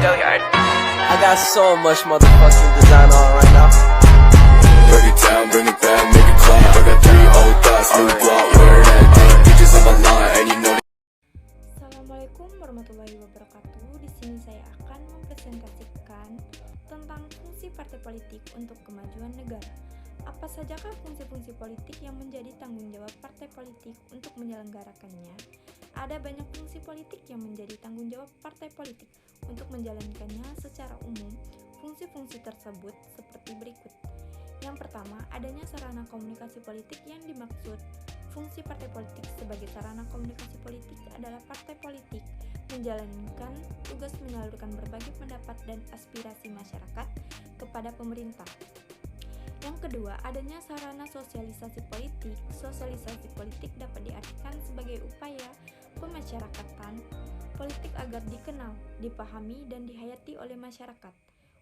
I got so much motherfucking design on right now. Break it down, bring it back, make it clap. I got 3 old thoughts, new block, where that day. Bitches on my line, and you know. Assalamualaikum warahmatullahi wabarakatuh. Di sini saya akan mempresentasikan tentang fungsi partai politik untuk kemajuan negara. Apa sajakah fungsi-fungsi politik yang menjadi tanggung jawab partai politik untuk menyelenggarakannya? Ada banyak fungsi politik yang menjadi tanggung jawab partai politik untuk menjalankannya secara umum. Fungsi-fungsi tersebut seperti berikut. Yang pertama, adanya sarana komunikasi politik. Yang dimaksud fungsi partai politik sebagai sarana komunikasi politik adalah partai politik menjalankan tugas menyalurkan berbagai pendapat dan aspirasi masyarakat kepada pemerintah. Yang kedua, adanya sarana sosialisasi politik. Sosialisasi politik dapat diartikan sebagai upaya pemasyarakatan politik agar dikenal, dipahami, dan dihayati oleh masyarakat.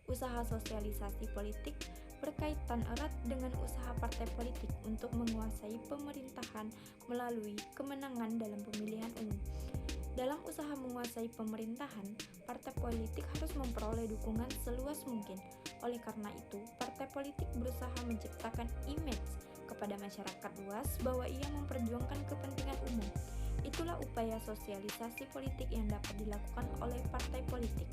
Usaha sosialisasi politik berkaitan erat dengan usaha partai politik untuk menguasai pemerintahan melalui kemenangan dalam pemilihan umum. Dalam usaha menguasai pemerintahan, partai politik harus memperoleh dukungan seluas mungkin. Oleh karena itu, partai politik berusaha menciptakan image kepada masyarakat luas bahwa ia memperjuangkan kepentingan umum. Itulah upaya sosialisasi politik yang dapat dilakukan oleh partai politik.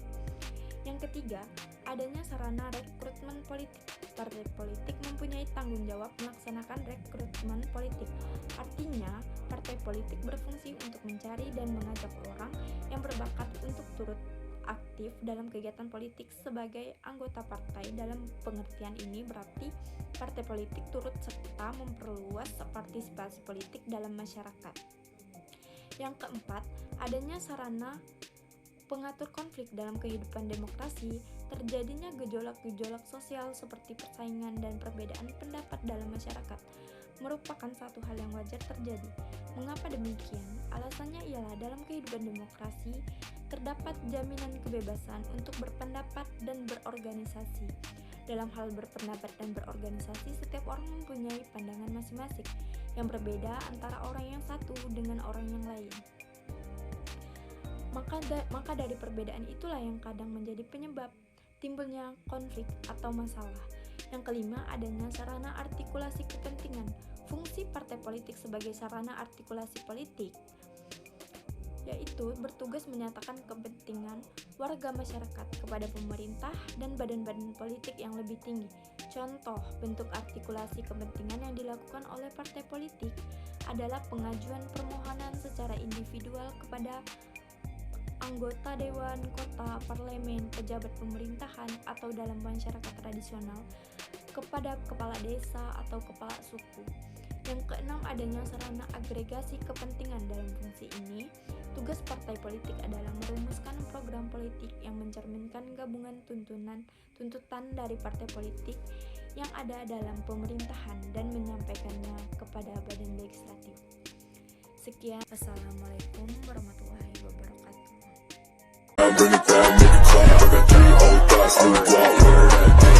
Yang ketiga, adanya sarana rekrutmen politik. Partai politik mempunyai tanggung jawab melaksanakan rekrutmen politik. Artinya, partai politik berfungsi untuk mencari dan mengajak orang yang berbakat untuk turut aktif dalam kegiatan politik sebagai anggota partai. Dalam pengertian ini berarti partai politik turut serta memperluas partisipasi politik dalam masyarakat. Yang keempat, adanya sarana pengatur konflik dalam kehidupan demokrasi. Terjadinya gejolak-gejolak sosial seperti persaingan dan perbedaan pendapat dalam masyarakat merupakan satu hal yang wajar terjadi. Mengapa demikian? Alasannya ialah dalam kehidupan demokrasi terdapat jaminan kebebasan untuk berpendapat dan berorganisasi. Dalam hal berpendapat dan berorganisasi, setiap orang mempunyai pandangan masing-masing yang berbeda antara orang yang satu dengan orang yang lain. Maka dari perbedaan itulah yang kadang menjadi penyebab timbulnya konflik atau masalah. Yang kelima, adanya sarana artikulasi kepentingan. Fungsi partai politik sebagai sarana artikulasi politik yaitu bertugas menyatakan kepentingan warga masyarakat kepada pemerintah dan badan-badan politik yang lebih tinggi. Contoh bentuk artikulasi kepentingan yang dilakukan oleh partai politik adalah pengajuan permohonan secara individual kepada anggota dewan kota, parlemen, pejabat pemerintahan, atau dalam masyarakat tradisional kepada kepala desa atau kepala suku. Yang keenam, adanya sarana agregasi kepentingan. Dalam fungsi ini, tugas partai politik adalah merumuskan program politik yang mencerminkan gabungan tuntutan dari partai politik yang ada dalam pemerintahan dan menyampaikannya kepada badan legislatif. Sekian, Assalamualaikum warahmatullahi wabarakatuh. Bring it down, make it clap. I got 3 old thoughts, new block, where that day.